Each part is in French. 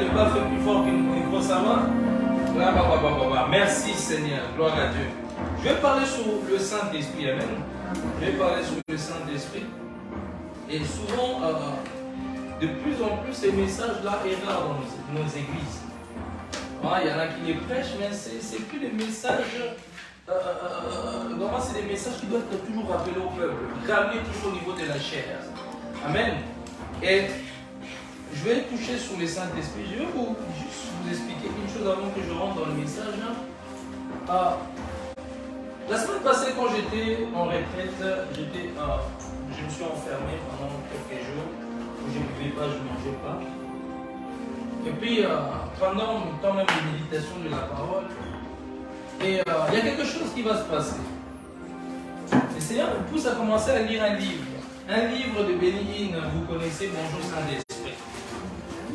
le bas fait plus fort que le micro, ça va? Merci Seigneur, gloire à Dieu. Je vais parler sur le Saint-Esprit, amen. Je vais parler sur le Saint-Esprit. Et souvent, de plus en plus, ces messages-là sont rares dans nos églises. Il y en a qui les prêchent, mais c'est plus des messages. Normalement, c'est des messages qui doivent être toujours rappelés au peuple, ramener toujours au niveau de la chair. Amen. Et je vais toucher sur le Saint-Esprit. Je vais juste vous expliquer une chose avant que je rentre dans le message. La semaine passée, quand j'étais en retraite, je me suis enfermé pendant quelques jours. Je ne buvais pas, je ne mangeais pas. Et puis, pendant le temps même de méditation de la parole, il y a quelque chose qui va se passer. Le Seigneur me pousse à commencer à lire un livre. Un livre de Béni-Hinn, vous connaissez, Bonjour Saint-Esprit.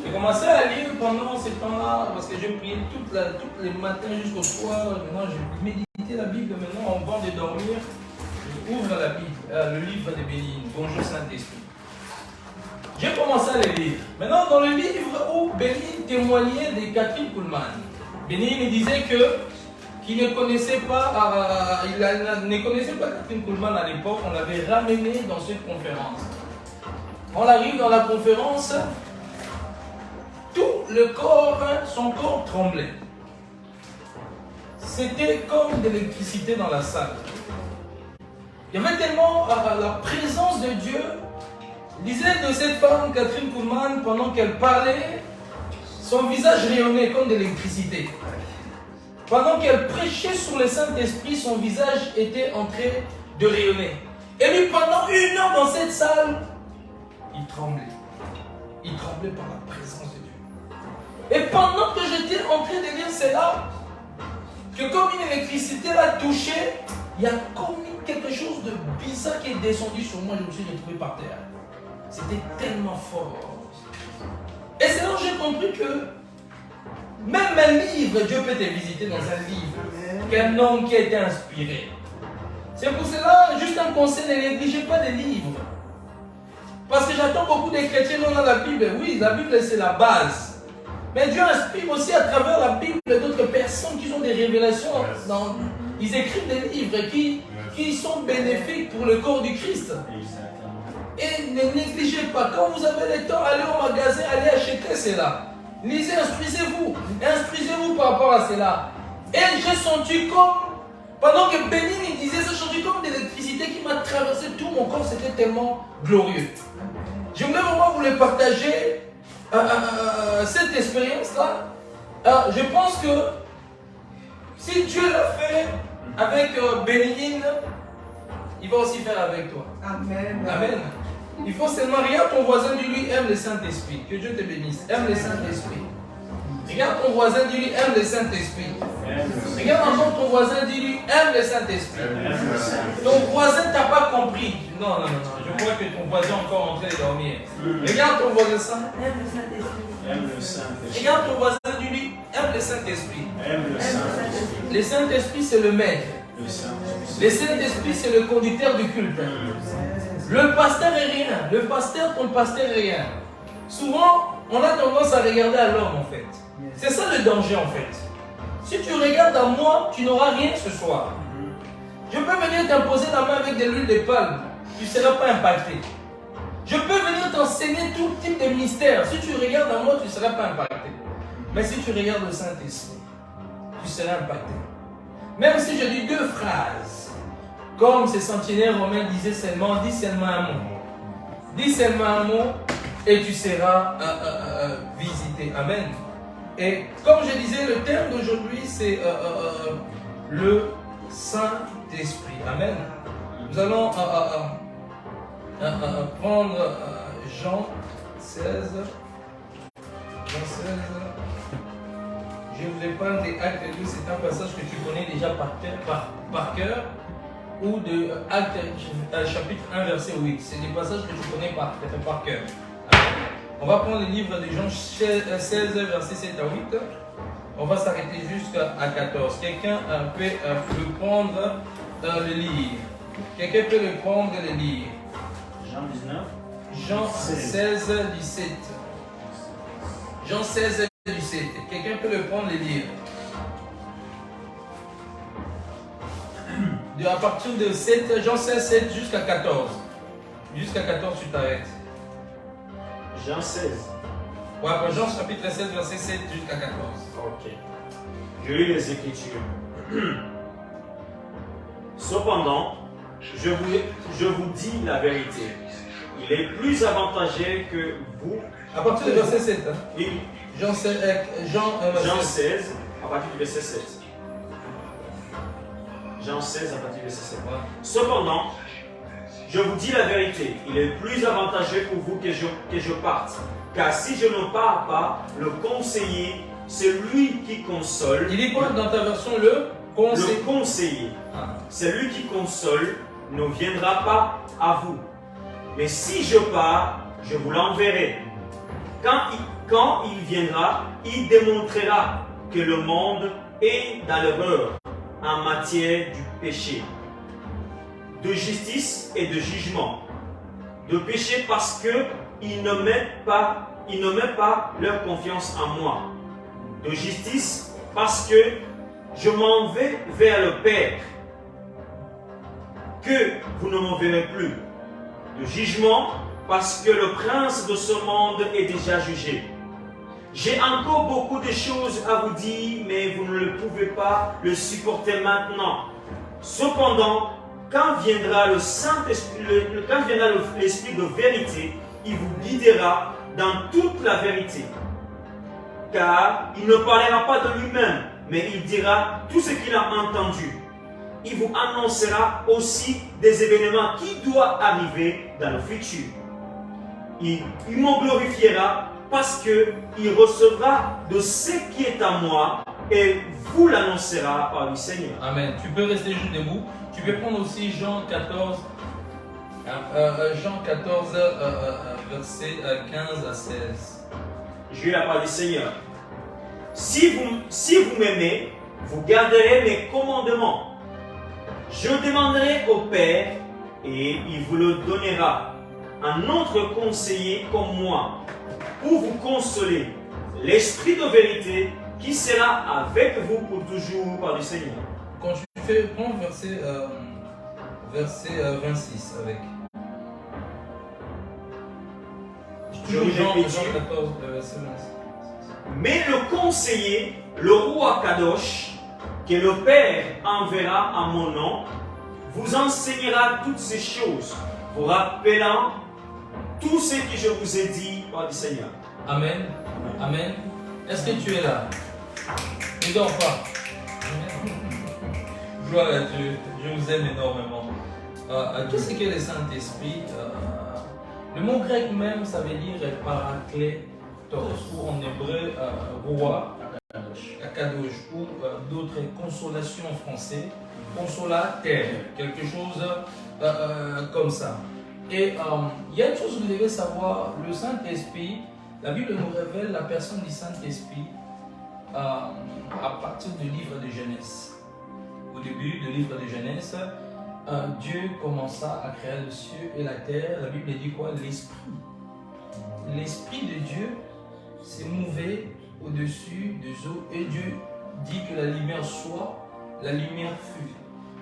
J'ai commencé à lire pendant ce temps-là, parce que j'ai prié tous les matins jusqu'au soir. Maintenant, j'ai médité la Bible. Maintenant, avant de dormir, j'ouvre la Bible, le livre de Béni-Hinn, Bonjour Saint-Esprit. J'ai commencé à le lire. Maintenant, dans le livre où Béni-Hinn témoignait de Kathryn Kuhlman, Béni-Hinn disait qu'il ne connaissait pas, ne connaissait pas Kathryn Kuhlman à l'époque. On l'avait ramené dans cette conférence. On arrive dans la conférence, tout le corps, son corps tremblait. C'était comme de l'électricité dans la salle. Il y avait tellement la présence de Dieu. Il disait de cette femme, Kathryn Kuhlman, pendant qu'elle parlait, son visage rayonnait comme de l'électricité. Pendant qu'elle prêchait sur le Saint-Esprit, son visage était en train de rayonner. Et lui, pendant 1 heure dans cette salle, il tremblait. Il tremblait par la présence de Dieu. Et pendant que j'étais en train de lire cela, que comme une électricité l'a touché, il y a comme quelque chose de bizarre qui est descendu sur moi. Je me suis retrouvé par terre. C'était tellement fort. Et c'est là où j'ai compris que même un livre, Dieu peut te visiter dans un livre, qu'un homme qui a été inspiré. C'est pour cela, juste un conseil, ne négligez pas des livres. Parce que j'attends beaucoup de chrétiens dans la Bible. Oui, la Bible c'est la base. Mais Dieu inspire aussi à travers la Bible d'autres personnes qui ont des révélations. Ils écrivent des livres qui sont bénéfiques pour le corps du Christ. Et ne négligez pas, quand vous avez le temps, allez au magasin, allez acheter cela. Lisez, instruisez-vous par rapport à cela. Et j'ai senti comme, pendant que Béni-Hinn disait, j'ai senti comme de l'électricité qui m'a traversé tout mon corps, c'était tellement glorieux. J'aimerais vraiment vous le partager, cette expérience-là. Je pense que si Dieu l'a fait avec Béni-Hinn, il va aussi faire avec toi. Amen. Amen. Il faut seulement regarde ton voisin, dis-lui aime le Saint-Esprit. Que Dieu te bénisse. Aime le Saint-Esprit. Regarde ton voisin, dis-lui aime le Saint-Esprit. Regarde encore ton voisin, dis-lui aime le Saint-Esprit. Ton voisin t'a pas compris. Non. Je vois que ton voisin est encore en train de dormir. Regarde ton voisin ça. Aime le Saint-Esprit. Aime le Saint-Esprit. Regarde ton voisin, dis-lui aime le Saint-Esprit. Aime le Saint-Esprit. Le Saint-Esprit c'est le maître. Le Saint-Esprit c'est le conducteur du culte. Le pasteur est rien. Le pasteur, ton pasteur est rien. Souvent, on a tendance à regarder à l'homme en fait. C'est ça le danger en fait. Si tu regardes à moi, tu n'auras rien ce soir. Je peux venir t'imposer la main avec de l'huile de palme. Tu ne seras pas impacté. Je peux venir t'enseigner tout type de mystère. Si tu regardes à moi, tu ne seras pas impacté. Mais si tu regardes le Saint-Esprit, tu seras impacté. Même si je dis 2 phrases, comme ces centenaires romains disaient seulement, dis seulement un mot. Dis seulement un mot et tu seras visité. Amen. Et comme je disais, le thème d'aujourd'hui c'est le Saint-Esprit. Amen. Nous allons prendre Jean 16. Jean 16. Je vous épargne des Actes 2, c'est un passage que tu connais déjà par cœur. Ou de Actes chapitre 1 verset 8. C'est des passages que tu connais par cœur. On va prendre le livre de Jean 16 verset 7 à 8. On va s'arrêter jusqu'à 14. Quelqu'un peut le prendre le lire. Quelqu'un peut le prendre le lire. Jean 19. Jean 16, 17. Jean 16, du 7. Quelqu'un peut le prendre et lire. À partir de 7, Jean 16, 7 jusqu'à 14. Jusqu'à 14, tu t'arrêtes. Jean 16. Ouais, Jean chapitre 7, verset 7 jusqu'à 14. Ok. Je lis les Écritures. Cependant, je vous dis la vérité. Il est plus avantageux que vous. À partir du verset 7. Hein? Oui. Jean 16, Jean 16, à partir du verset 7. Jean 16, à partir du verset 7. Ouais. Cependant, je vous dis la vérité. Il est plus avantageux pour vous que je parte. Car si je ne pars pas, le conseiller, c'est lui qui console. Il dit quoi dans ta version, le conseiller? Le conseiller, Ah. c'est lui qui console, ne viendra pas à vous. Mais si je pars, je vous l'enverrai. Quand il viendra, il démontrera que le monde est dans l'erreur en matière du péché, de justice et de jugement. De péché parce qu'ils ne mettent pas leur confiance en moi. De justice parce que je m'en vais vers le Père, que vous ne m'en verrez plus. De jugement parce que le prince de ce monde est déjà jugé. J'ai encore beaucoup de choses à vous dire, mais vous ne le pouvez pas le supporter maintenant. Cependant, quand viendra le Saint-Esprit, quand viendra l'Esprit de vérité, il vous guidera dans toute la vérité. Car il ne parlera pas de lui-même, mais il dira tout ce qu'il a entendu. Il vous annoncera aussi des événements qui doivent arriver dans le futur. Il me glorifiera parce qu'il recevra de ce qui est à moi et vous l'annoncera par le Seigneur. Amen. Tu peux rester juste debout. Tu peux prendre aussi Jean 14, verset 15 à 16. Je lis la parole du Seigneur. Si vous m'aimez, vous garderez mes commandements. Je demanderai au Père et il vous le donnera. Un autre conseiller comme moi pour vous consoler, l'Esprit de vérité qui sera avec vous pour toujours par le Seigneur. Quand tu fais, prends verset 26 avec. Je Jean répète. 14, verset 26. Mais le conseiller, le roi Kadosh, que le Père enverra en mon nom, vous enseignera toutes ces choses, vous rappelant tout ce que je vous ai dit par le Seigneur. Amen. Amen. Est-ce que tu es là? Ne dors pas. Gloire à Dieu. Je vous aime énormément. Qu'est-ce que le Saint-Esprit? Le mot grec même, ça veut dire parakletos, ou en hébreu, roi, akadosh, ou d'autres consolations en français, consolateur, quelque chose comme ça. Et il y a une chose que vous devez savoir, le Saint-Esprit, la Bible nous révèle la personne du Saint-Esprit à partir du livre de Genèse. Au début du livre de Genèse, Dieu commença à créer le ciel et la terre. La Bible dit quoi? L'Esprit. L'Esprit de Dieu s'est mouvé au-dessus des eaux et Dieu dit que la lumière soit, la lumière fut.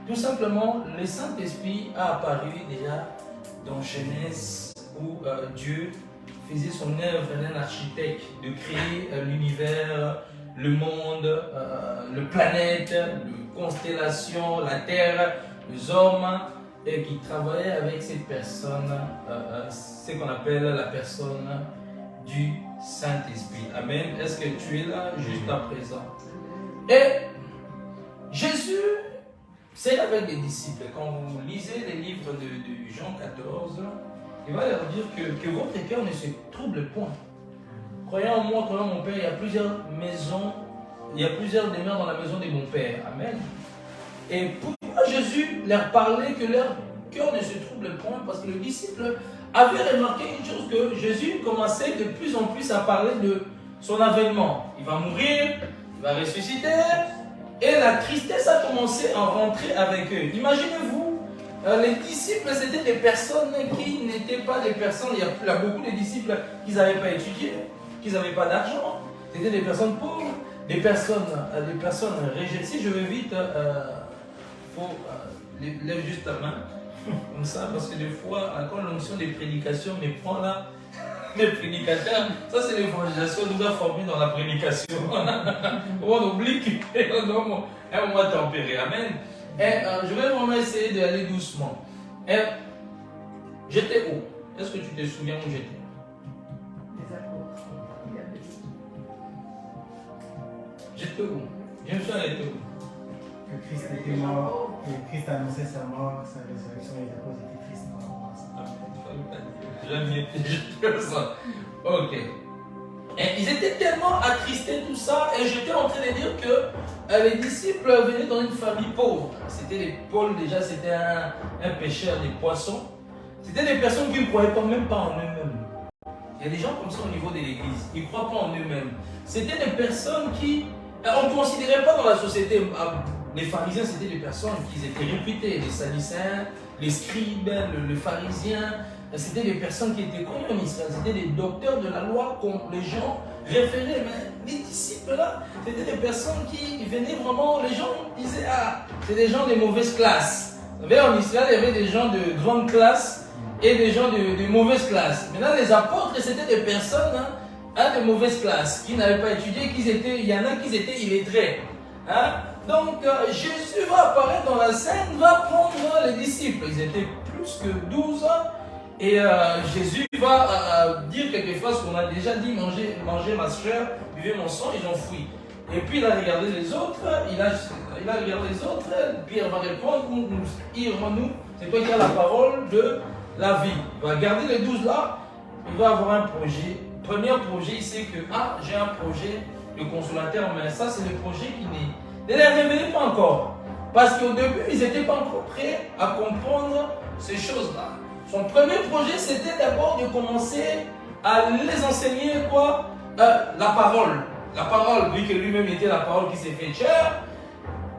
Tout simplement, le Saint-Esprit a apparu déjà dans Genèse où Dieu faisait son œuvre d'un architecte de créer l'univers, le monde, les planètes, les constellations, la terre, les hommes, et qui travaillait avec cette personne, ce qu'on appelle la personne du Saint-Esprit. Amen. Est-ce que tu es là juste à présent? Et Jésus, c'est avec les disciples. Quand vous lisez les livres de Jean 14, il va leur dire que votre cœur ne se trouble point. Croyez en moi, croyez en mon Père, il y a plusieurs maisons, il y a plusieurs demeures dans la maison de mon Père. Amen. Et pourquoi Jésus leur parlait que leur cœur ne se trouble point? Parce que le disciple avait remarqué une chose, que Jésus commençait de plus en plus à parler de son avènement. Il va mourir, il va ressusciter, et la tristesse a commencé à rentrer avec eux. Imaginez-vous, les disciples, c'était des personnes qui n'étaient pas des personnes, il y a beaucoup de disciples qui n'avaient pas étudié, qui n'avaient pas d'argent. C'était des personnes pauvres, des personnes rejetées. Si je vais vite, faut lève juste ta main, comme ça, parce que des fois, quand l'onction des prédications me prend là, les prédicateurs, ça c'est l'évangélisation, nous a formés dans la prédication. On oublie qu'un moment tempéré. Amen. Et je vais vraiment essayer d'aller doucement. Et j'étais où? Est-ce que tu te souviens où j'étais? J'étais où? Je me suis arrêté où? Que Christ était mort, que Christ annonçait sa mort, sa résurrection et la cause était triste par rapport à ça. J'aime bien ça. Ok. Et ils étaient tellement attristés, tout ça, et j'étais en train de dire que les disciples venaient dans une famille pauvre. C'était les Paul, déjà, c'était un pêcheur des poissons. C'était des personnes qui ne croyaient pas même pas en eux-mêmes. Il y a des gens comme ça au niveau de l'église, ils ne croient pas en eux-mêmes. C'était des personnes qui, on ne considérait pas dans la société, les pharisiens c'était des personnes qui étaient réputées, les sadducéens, les scribes, les pharisiens, c'était des personnes qui étaient connues en Israël, c'était des docteurs de la loi qu'on les gens référaient. Mais les disciples là, c'était des personnes qui venaient vraiment, les gens disaient, ah, c'est des gens de mauvaise classe. Vous savez, en Israël, il y avait des gens de grande classe et des gens de mauvaise classe. Maintenant, les apôtres, c'était des personnes de mauvaise classe, qui n'avaient pas étudié, il y en a qui étaient illettrés. Donc, Jésus va apparaître dans la scène, va prendre les disciples. Ils étaient plus que 12 ans. Et Jésus va dire quelque chose qu'on a déjà dit, mangez ma chair, buvez mon sang, ils ont fui. Et puis il a regardé les autres, il a regardé les autres, Pierre va répondre, nous, c'est toi qui as la parole de la vie. Il va garder les 12 là, il va avoir un projet. Premier projet, il sait que j'ai un projet de consolateur, mais ça c'est le projet qui ne les révélait pas encore. Parce qu'au début, ils n'étaient pas encore prêts à comprendre ces choses-là. Son premier projet, c'était d'abord de commencer à les enseigner quoi? La parole. La parole, vu que lui-même était la parole qui s'est fait chair.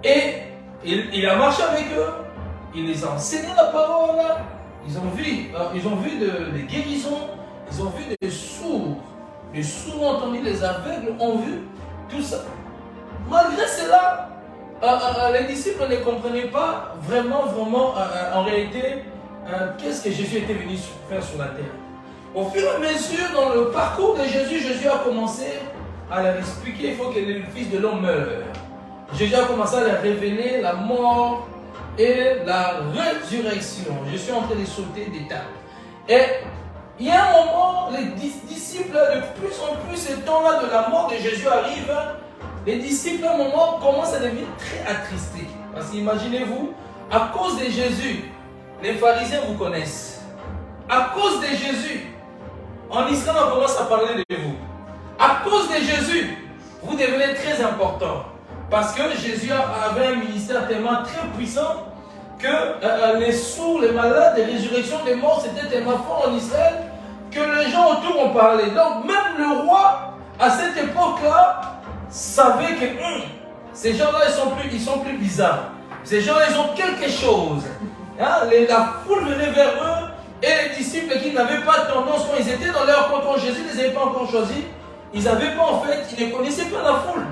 Et il a marché avec eux. Il les a enseigné la parole. Ils ont vu des guérisons. Ils ont vu des sourds. Les sourds ont entendu, les aveugles ont vu tout ça. Malgré cela, les disciples ne comprenaient pas vraiment, en réalité, qu'est-ce que Jésus était venu faire sur la terre. Au fur et à mesure, dans le parcours de Jésus, Jésus a commencé à leur expliquer qu'il faut que le Fils de l'homme meure. Jésus a commencé à leur révéler la mort et la résurrection. Je suis en train de sauter d'étape. Et il y a un moment, les disciples, de plus en plus, ce temps-là de la mort de Jésus arrive, les disciples, à un moment, commencent à devenir très attristés. Parce qu'imaginez-vous, à cause de Jésus, les pharisiens vous connaissent. À cause de Jésus, en Israël, on commence à parler de vous. À cause de Jésus, vous devenez très important. Parce que Jésus avait un ministère tellement très puissant que les sourds, les malades, les résurrections des morts, c'était tellement fort en Israël que les gens autour ont parlé. Donc même le roi, à cette époque-là, savait que ces gens-là, ils sont plus bizarres. Ces gens-là, ils ont quelque chose. La foule venait vers eux et les disciples qui n'avaient pas tendance, quand ils étaient dans leur quand Jésus ne les avait pas encore choisis, ils n'avaient pas en fait, ils ne connaissaient pas la foule.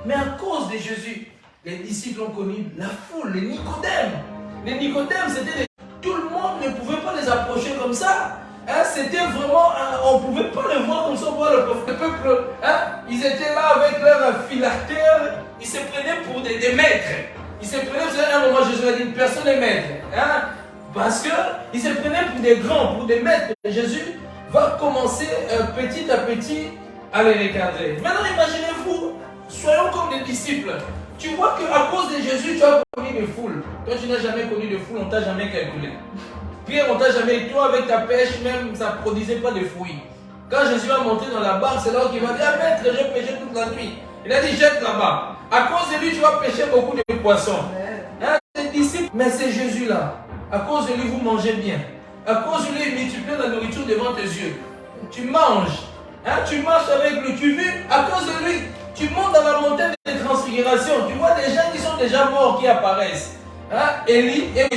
Mais à cause de Jésus, les disciples ont connu la foule, les Nicodèmes. Les Nicodèmes, c'était tout le monde ne pouvait pas les approcher comme ça. C'était vraiment, on ne pouvait pas les voir comme ça, voir le peuple. Ils étaient là avec leur phylactère, ils se prenaient pour des maîtres. Ils se prenaient, vous savez, à un moment, Jésus a dit, personne n'est maître. Parce qu'ils se prenaient pour des grands, pour des maîtres. Et Jésus va commencer petit à petit à les recadrer. Maintenant, imaginez-vous, soyons comme des disciples. Tu vois qu'à cause de Jésus, tu as connu des foules. Toi, tu n'as jamais connu de foule, on ne t'a jamais calculé. Pierre, on ne t'a jamais, toi, avec ta pêche, même, ça ne produisait pas de fruits. Quand Jésus va monter dans la barque, c'est là qu'il va dire, maître, j'ai pêché toute la nuit. Il a dit, jette là-bas. À cause de lui, tu vas pêcher beaucoup de poissons. Les disciples, mais c'est Jésus-là. À cause de lui, vous mangez bien. À cause de lui, il multiplie la nourriture devant tes yeux. Tu manges. Tu marches avec lui. Tu vis à cause de lui. Tu montes dans la montagne de transfiguration. Tu vois des gens qui sont déjà morts qui apparaissent. Élie et